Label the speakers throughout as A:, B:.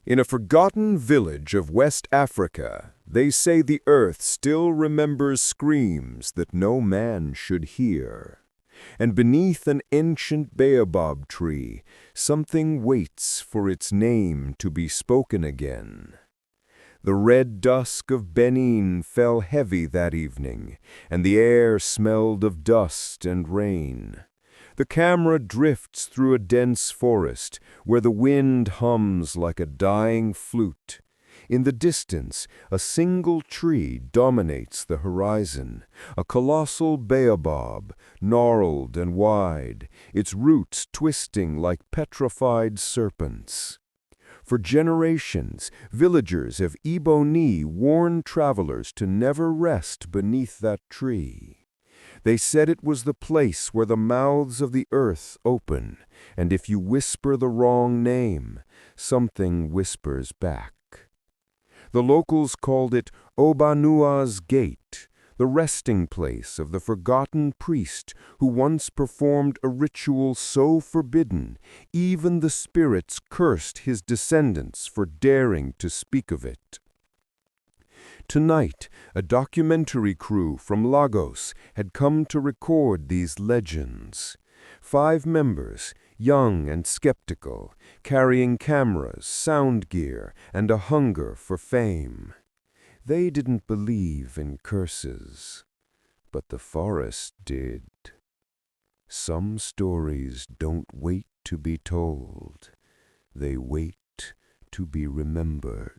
A: In a forgotten village of West Africa, they say the earth still remembers screams that no man should hear. And beneath an ancient baobab tree, something waits for its name to be spoken again. The red dusk of Benin fell heavy that evening, and the air smelled of dust and rain. The camera drifts through a dense forest where the wind hums like a dying flute. In the distance, a single tree dominates the horizon, a colossal baobab, gnarled and wide, its roots twisting like petrified serpents. For generations, villagers of Ebony warned travelers to never rest beneath that tree. They said it was the place where the mouths of the earth open, and if you whisper the wrong name, something whispers back. The locals called it Obanua's Gate, the resting place of the forgotten priest who once performed a ritual so forbidden, even the spirits cursed his descendants for daring to speak of it. Tonight, a documentary crew from Lagos had come to record these legends. 5 members, young and skeptical, carrying cameras, sound gear, and a hunger for fame. They didn't believe in curses, but the forest did. Some stories don't wait to be told. They wait to be remembered.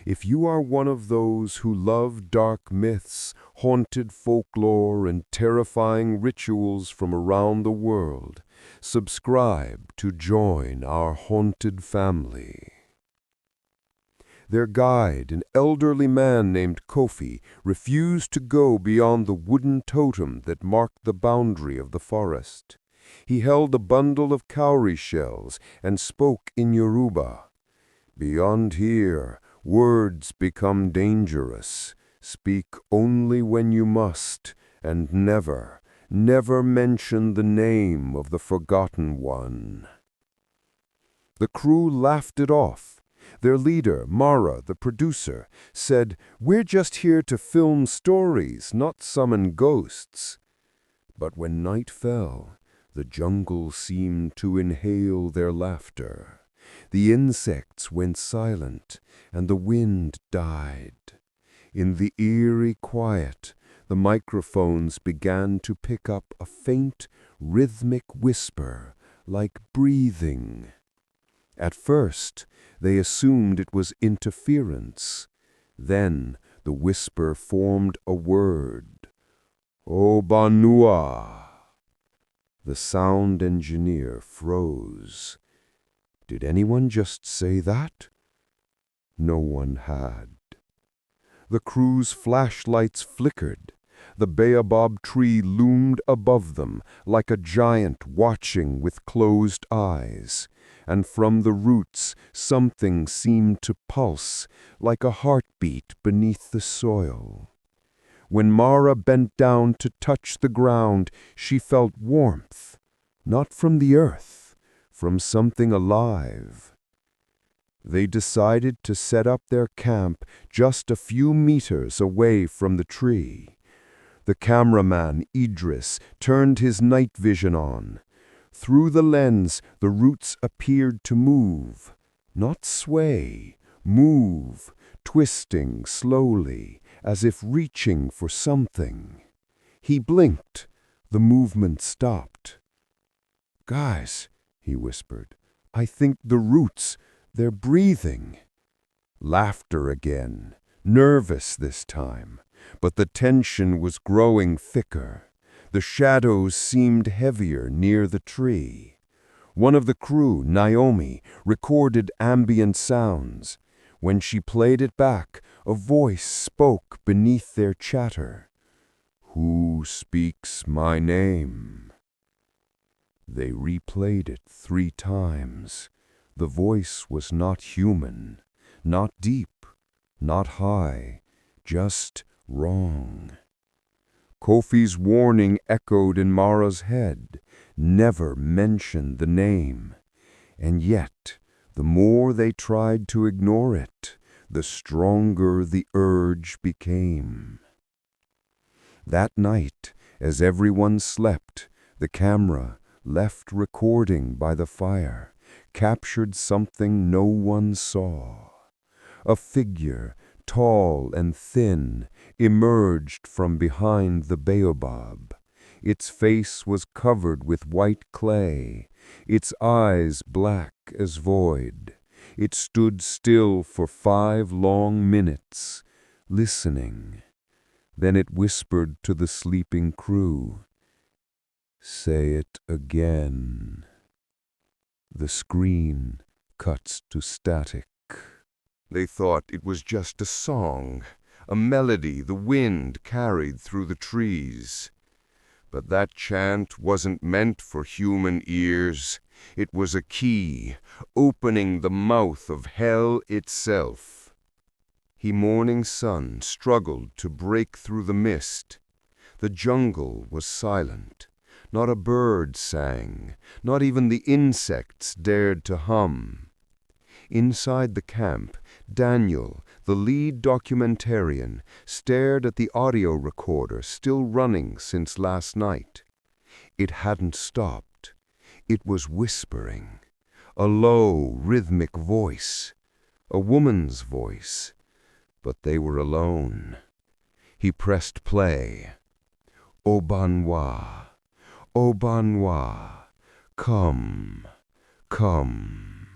A: If you are one of those who love dark myths, haunted folklore, and terrifying rituals from around the world, subscribe to join our haunted family. Their guide, an elderly man named Kofi, refused to go beyond the wooden totem that marked the boundary of the forest. He held a bundle of cowrie shells and spoke in Yoruba. "Beyond here, words become dangerous. Speak only when you must, and never, never mention the name of the forgotten one." The crew laughed it off. Their leader, Mara, the producer, said, "We're just here to film stories, not summon ghosts." But when night fell, the jungle seemed to inhale their laughter. The insects went silent, and the wind died. In the eerie quiet, the microphones began to pick up a faint, rhythmic whisper, like breathing. At first, they assumed it was interference. Then the whisper formed a word. "Obanua." The sound engineer froze. Did anyone just say that? No one had. The crew's flashlights flickered. The baobab tree loomed above them like a giant watching with closed eyes. And from the roots something seemed to pulse like a heartbeat beneath the soil. When Mara bent down to touch the ground, she felt warmth, not from the earth, from something alive. They decided to set up their camp just a few meters away from the tree. The cameraman, Idris, turned his night vision on. Through the lens, the roots appeared to move, not sway, move, twisting slowly, as if reaching for something. He blinked. The movement stopped. "Guys," he whispered, "I think the roots, they're breathing." Laughter again, nervous this time, but the tension was growing thicker. The shadows seemed heavier near the tree. One of the crew, Naomi, recorded ambient sounds. When she played it back, a voice spoke beneath their chatter. "Who speaks my name?" They replayed it 3 times. The voice was not human, not deep, not high, just wrong. Kofi's warning echoed in Mara's head, never mention the name. And yet, The more they tried to ignore it, the stronger the urge became. That night, as everyone slept, the camera, left recording by the fire, captured something no one saw. A figure, tall and thin, emerged from behind the baobab. Its face was covered with white clay, its eyes black as void. It stood still for 5 long minutes, listening. Then it whispered to the sleeping crew, "Say it again." The screen cuts to static. They thought it was just a song, a melody the wind carried through the trees. But that chant wasn't meant for human ears. It was a key, opening the mouth of hell itself. The morning sun struggled to break through the mist. The jungle was silent. Not a bird sang, not even the insects dared to hum. Inside the camp, Daniel, the lead documentarian, stared at the audio recorder still running since last night. It hadn't stopped. It was whispering. A low, rhythmic voice. A woman's voice. But they were alone. He pressed play. "Obanwa, Obanwa, come, come."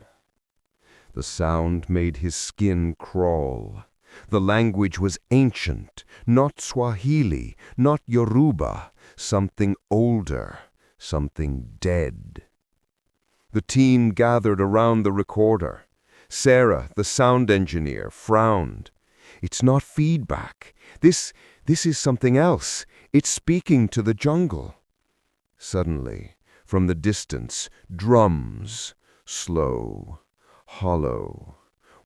A: The sound made his skin crawl. The language was ancient, not Swahili, not Yoruba, something older, something dead. The team gathered around the recorder. Sarah, the sound engineer, frowned. "It's not feedback. This is something else. It's speaking to the jungle." Suddenly, from the distance, drums, slow, hollow,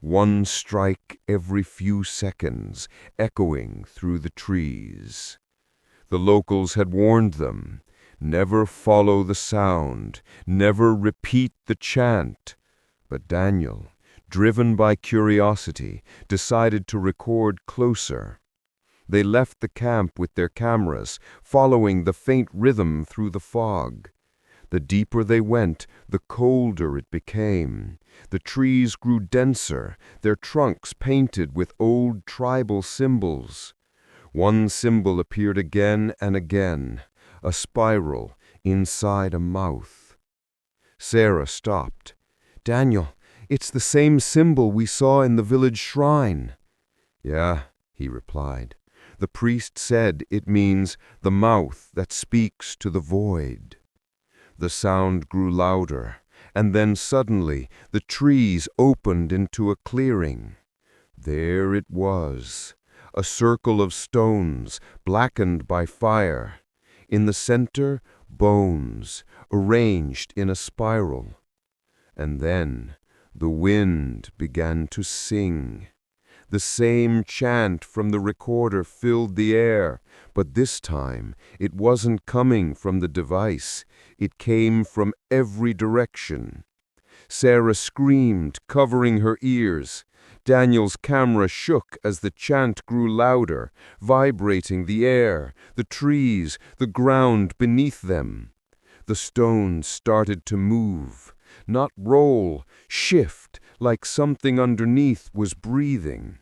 A: one strike every few seconds, echoing through the trees. The locals had warned them, never follow the sound, never repeat the chant. But Daniel, driven by curiosity, decided to record closer. They left the camp with their cameras, following the faint rhythm through the fog. The deeper they went, the colder it became. The trees grew denser, their trunks painted with old tribal symbols. One symbol appeared again and again, a spiral inside a mouth. Sarah stopped. "Daniel, it's the same symbol we saw in the village shrine." "Yeah," he replied. "The priest said it means the mouth that speaks to the void." The sound grew louder, and then suddenly the trees opened into a clearing. There it was, a circle of stones, blackened by fire. In the center, bones, arranged in a spiral. And then the wind began to sing. The same chant from the recorder filled the air, but this time it wasn't coming from the device. It came from every direction. Sarah screamed, covering her ears. Daniel's camera shook as the chant grew louder, vibrating the air, the trees, the ground beneath them. The stones started to move, not roll, shift, like something underneath was breathing.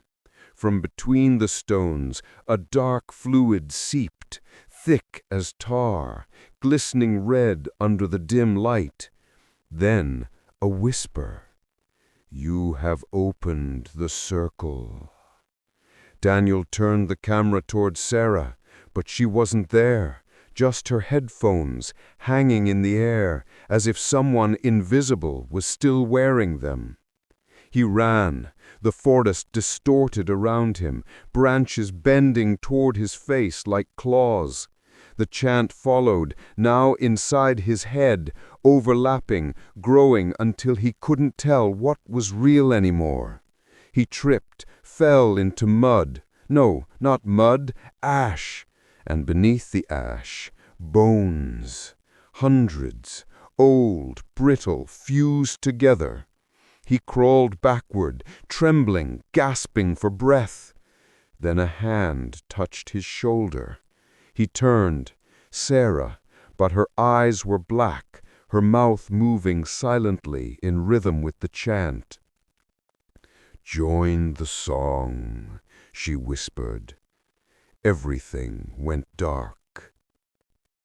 A: From between the stones, a dark fluid seeped, thick as tar, glistening red under the dim light. Then a whisper. "You have opened the circle." Daniel turned the camera toward Sarah, but she wasn't there, just her headphones hanging in the air, as if someone invisible was still wearing them. He ran, the forest distorted around him, branches bending toward his face like claws. The chant followed, now inside his head, overlapping, growing until he couldn't tell what was real anymore. He tripped, fell into mud. No, not mud, ash. And beneath the ash, bones. Hundreds, old, brittle, fused together. He crawled backward, trembling, gasping for breath. Then a hand touched his shoulder. He turned. Sarah, but her eyes were black, her mouth moving silently in rhythm with the chant. "Join the song," she whispered. Everything went dark.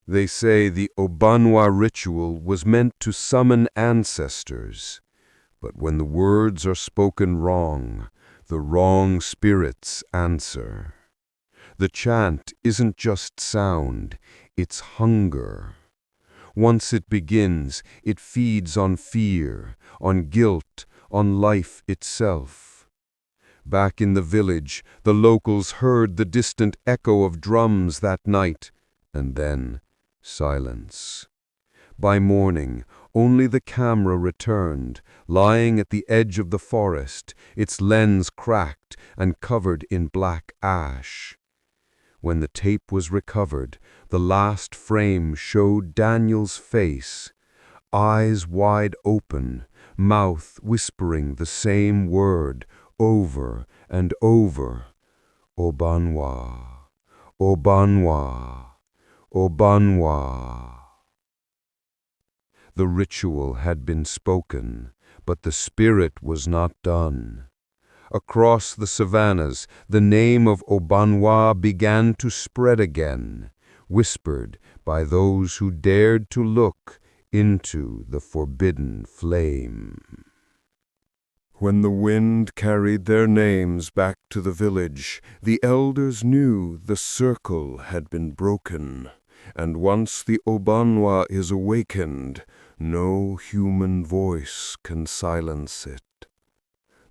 A: They say the Obanwa ritual was meant to summon ancestors, but when the words are spoken wrong, the wrong spirits answer. The chant isn't just sound, it's hunger. Once it begins, it feeds on fear, on guilt, on life itself. Back in the village, the locals heard the distant echo of drums that night, and then silence. By morning, only the camera returned, lying at the edge of the forest, its lens cracked and covered in black ash. When the tape was recovered, the last frame showed Daniel's face, eyes wide open, mouth whispering the same word over and over. Obanwa, Obanwa, Obanwa. The ritual had been spoken, but the spirit was not done. Across the savannas, the name of Obanwa began to spread again, whispered by those who dared to look into the forbidden flame. When the wind carried their names back to the village, the elders knew the circle had been broken, and once the Obanwa is awakened, no human voice can silence it.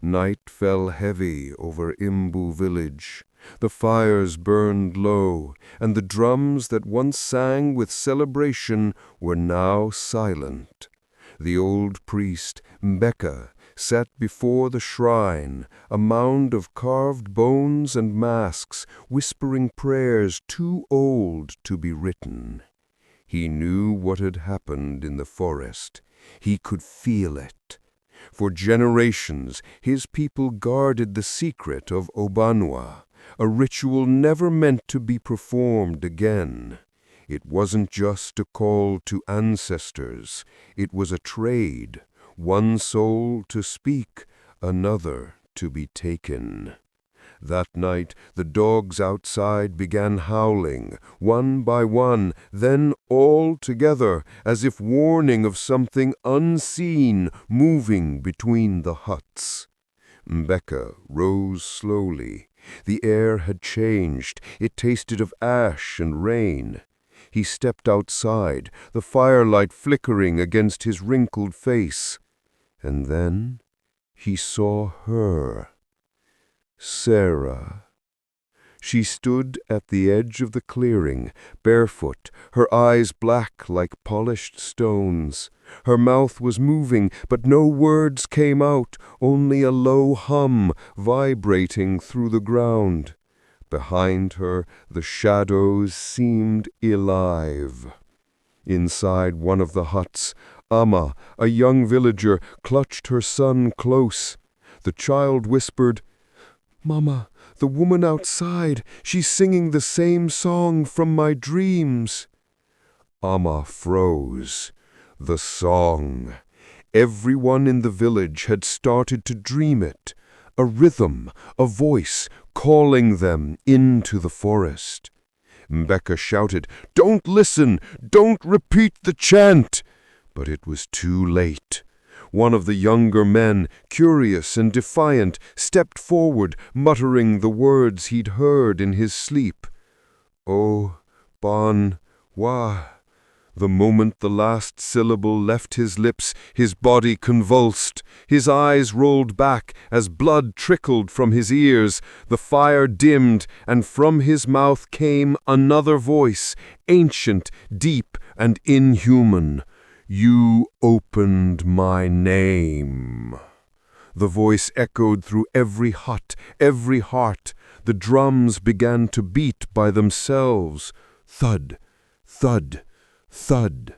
A: Night fell heavy over Imbu village. The fires burned low, and the drums that once sang with celebration were now silent. The old priest, Mbeka, sat before the shrine, a mound of carved bones and masks, whispering prayers too old to be written. He knew what had happened in the forest. He could feel it. For generations, his people guarded the secret of Obanwa, a ritual never meant to be performed again. It wasn't just a call to ancestors. It was a trade, one soul to speak, another to be taken. That night, the dogs outside began howling, one by one, then all together, as if warning of something unseen moving between the huts. Mbeka rose slowly. The air had changed. It tasted of ash and rain. He stepped outside, the firelight flickering against his wrinkled face. And then he saw her. Sarah. She stood at the edge of the clearing, barefoot, her eyes black like polished stones. Her mouth was moving, but no words came out, only a low hum vibrating through the ground. Behind her, the shadows seemed alive. Inside one of the huts, Amma, a young villager, clutched her son close. The child whispered, "Mama, the woman outside, she's singing the same song from my dreams." Amma froze. The song. Everyone in the village had started to dream it. A rhythm, a voice, calling them into the forest. Mbeka shouted, "Don't listen! Don't repeat the chant!" But it was too late. One of the younger men, curious and defiant, stepped forward, muttering the words he'd heard in his sleep. "O-ban-wa." The moment the last syllable left his lips, his body convulsed. His eyes rolled back as blood trickled from his ears. The fire dimmed, and from his mouth came another voice, ancient, deep, and inhuman. "You opened my name." The voice echoed through every hut, every heart. The drums began to beat by themselves. Thud, thud, thud.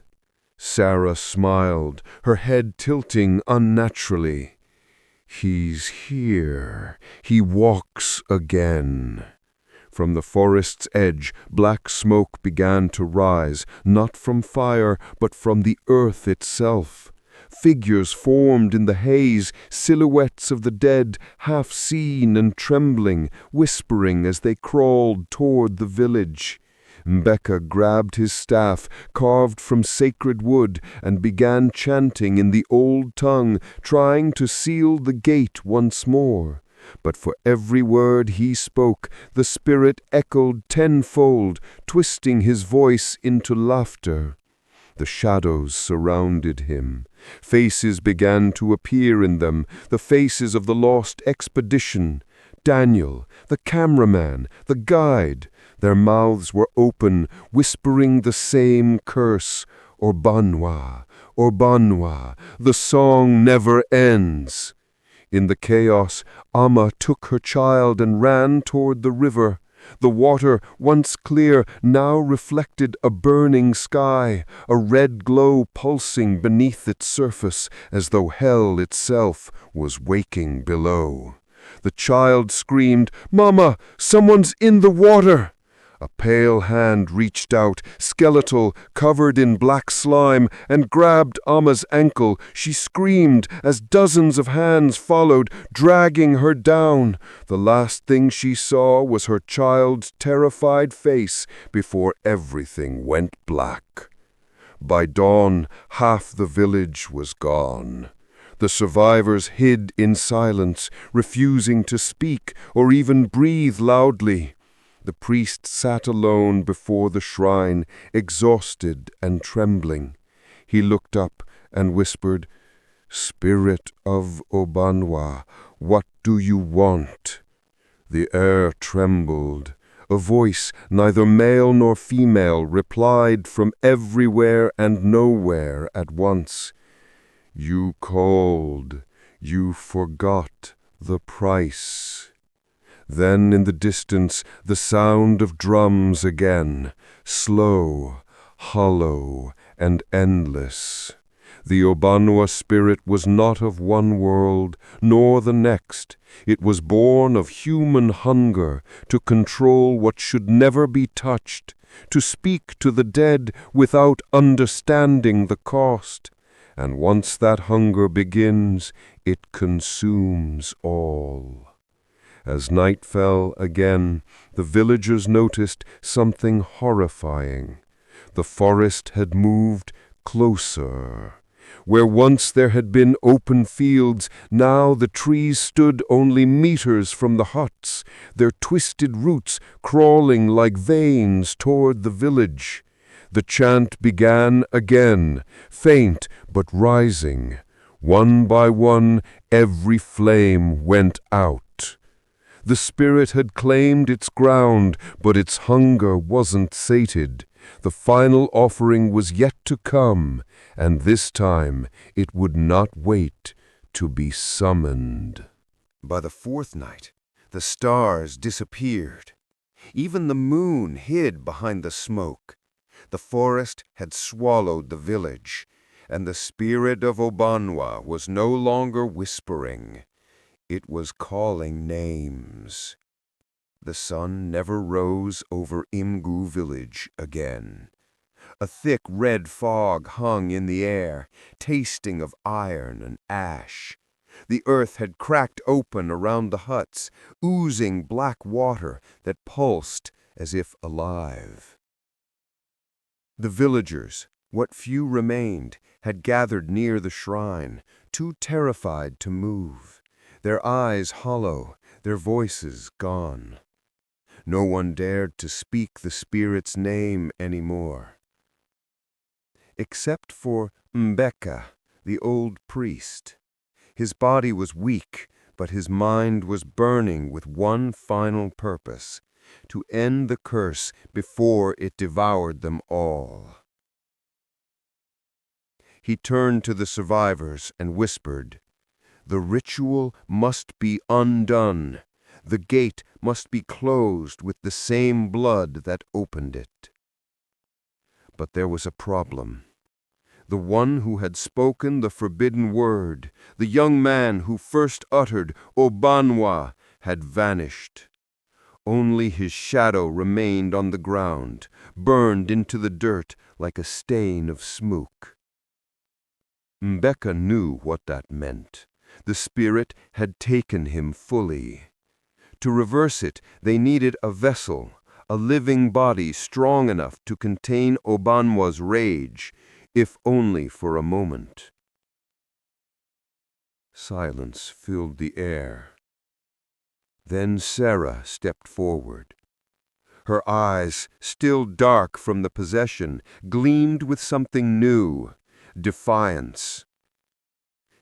A: Sarah smiled, her head tilting unnaturally. He's here. He walks again. From the forest's edge, black smoke began to rise, not from fire, but from the earth itself. Figures formed in the haze, silhouettes of the dead, half seen and trembling, whispering as they crawled toward the village. Mbeka grabbed his staff, carved from sacred wood, and began chanting in the old tongue, trying to seal the gate once more. But for every word he spoke, the spirit echoed tenfold, twisting his voice into laughter. The shadows surrounded him. Faces began to appear in them, the faces of the lost expedition. Daniel, the cameraman, the guide. Their mouths were open, whispering the same curse. Obanwa, Obanwa, the song never ends. In the chaos, Amma took her child and ran toward the river. The water, once clear, now reflected a burning sky, a red glow pulsing beneath its surface, as though hell itself was waking below. The child screamed, "Mama, someone's in the water!" A pale hand reached out, skeletal, covered in black slime, and grabbed Amma's ankle. She screamed as dozens of hands followed, dragging her down. The last thing she saw was her child's terrified face before everything went black. By dawn, half the village was gone. The survivors hid in silence, refusing to speak or even breathe loudly. The priest sat alone before the shrine, exhausted and trembling. He looked up and whispered, "Spirit of Obanwa, what do you want?" The air trembled. A voice, neither male nor female, replied from everywhere and nowhere at once. "You called. You forgot the price." Then in the distance the sound of drums again, slow, hollow, and endless. The Obanwa spirit was not of one world, nor the next. It was born of human hunger to control what should never be touched, to speak to the dead without understanding the cost. And once that hunger begins, it consumes all. As night fell again, the villagers noticed something horrifying. The forest had moved closer. Where once there had been open fields, now the trees stood only meters from the huts, their twisted roots crawling like veins toward the village. The chant began again, faint but rising. One by one, every flame went out. The spirit had claimed its ground, but its hunger wasn't sated. The final offering was yet to come, and this time it would not wait to be summoned. By the fourth night, the stars disappeared. Even the moon hid behind the smoke. The forest had swallowed the village, and the spirit of Obanwa was no longer whispering. It was calling names. The sun never rose over Imgu village again. A thick red fog hung in the air, tasting of iron and ash. The earth had cracked open around the huts, oozing black water that pulsed as if alive. The villagers, what few remained, had gathered near the shrine, too terrified to move. Their eyes hollow, their voices gone. No one dared to speak the spirit's name anymore. Except for Mbeka, the old priest. His body was weak, but his mind was burning with one final purpose: to end the curse before it devoured them all. He turned to the survivors and whispered, "The ritual must be undone. The gate must be closed with the same blood that opened it." But there was a problem. The one who had spoken the forbidden word, the young man who first uttered Obanwa, had vanished. Only his shadow remained on the ground, burned into the dirt like a stain of smoke. Mbeka knew what that meant. The spirit had taken him fully. To reverse it, they needed a vessel, a living body strong enough to contain Obanwa's rage, if only for a moment. Silence filled the air. Then Sarah stepped forward. Her eyes, still dark from the possession, gleamed with something new, defiance.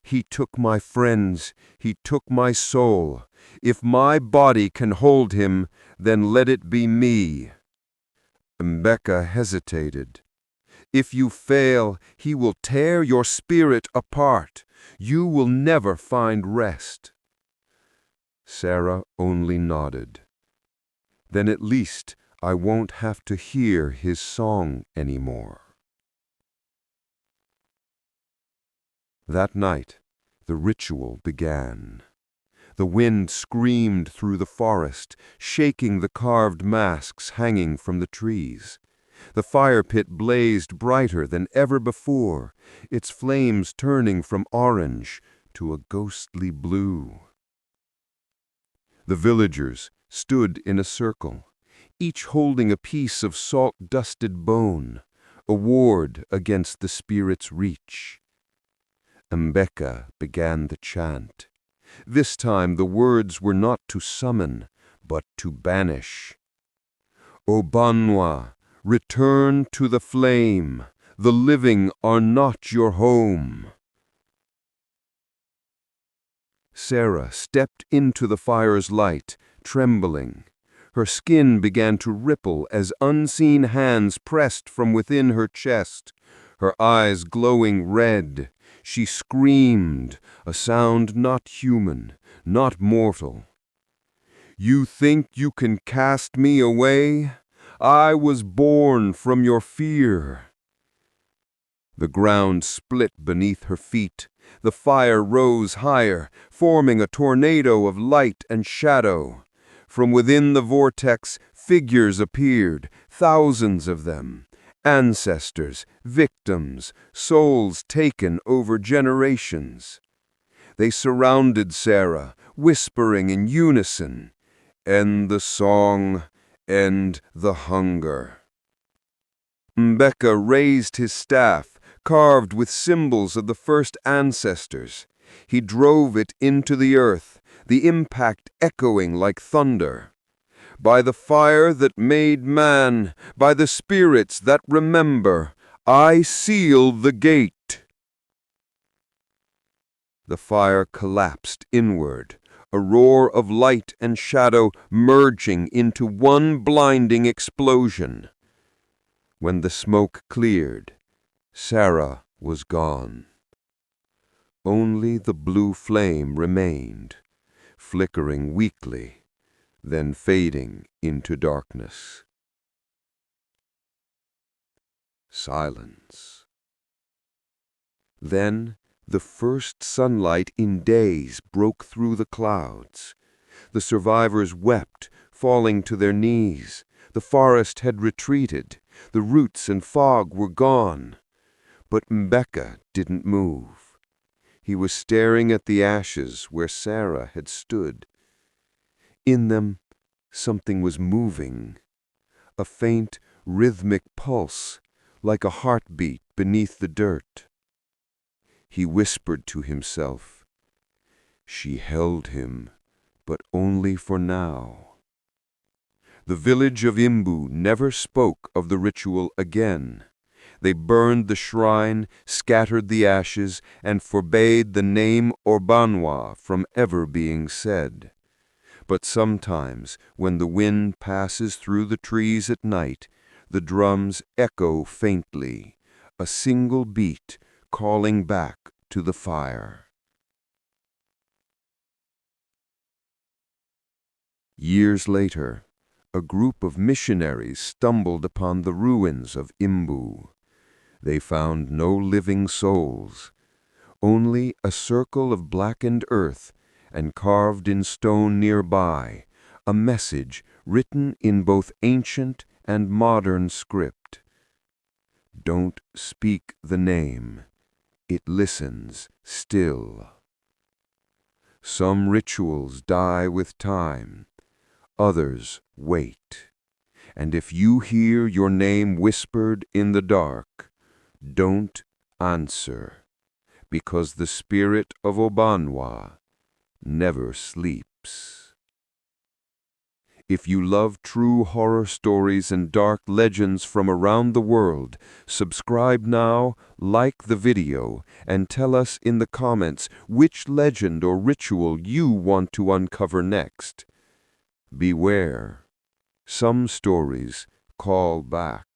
A: He took my friends, he took my soul. If my body can hold him, then let it be me. Mbeka hesitated. If you fail, he will tear your spirit apart. You will never find rest. Sarah only nodded. Then at least I won't have to hear his song anymore. That night, the ritual began. The wind screamed through the forest, shaking the carved masks hanging from the trees. The fire pit blazed brighter than ever before, its flames turning from orange to a ghostly blue. The villagers stood in a circle, each holding a piece of salt-dusted bone, a ward against the spirit's reach. Mbeka began the chant. This time the words were not to summon, but to banish. Obanwa, return to the flame. The living are not your home. Sarah stepped into the fire's light, trembling. Her skin began to ripple as unseen hands pressed from within her chest. Her eyes glowing red, she screamed, a sound not human, not mortal. You think you can cast me away? I was born from your fear. The ground split beneath her feet. The fire rose higher, forming a tornado of light and shadow. From within the vortex, figures appeared, thousands of them. Ancestors, victims, souls taken over generations. They surrounded Sarah, whispering in unison, "End the song, end the hunger." Mbeka raised his staff, carved with symbols of the first ancestors. He drove it into the earth, the impact echoing like thunder. By the fire that made man, by the spirits that remember, I seal the gate. The fire collapsed inward, a roar of light and shadow merging into one blinding explosion. When the smoke cleared, Sarah was gone. Only the blue flame remained, flickering weakly, then fading into darkness. Silence. Then the first sunlight in days broke through the clouds. The survivors wept, falling to their knees. The forest had retreated. The roots and fog were gone. But Mbeka didn't move. He was staring at the ashes where Sarah had stood. In them, something was moving, a faint, rhythmic pulse, like a heartbeat beneath the dirt. He whispered to himself. She held him, but only for now. The village of Imbu never spoke of the ritual again. They burned the shrine, scattered the ashes, and forbade the name Obanwa from ever being said. But sometimes, when the wind passes through the trees at night, the drums echo faintly, a single beat calling back to the fire. Years later, a group of missionaries stumbled upon the ruins of Imbu. They found no living souls, only a circle of blackened earth, and carved in stone nearby, a message written in both ancient and modern script. Don't speak the name. It listens still. Some rituals die with time, others wait. And if you hear your name whispered in the dark, don't answer, because the spirit of Obanwa never sleeps. If you love true horror stories and dark legends from around the world, subscribe now, like the video, and tell us in the comments which legend or ritual you want to uncover next. Beware, some stories call back.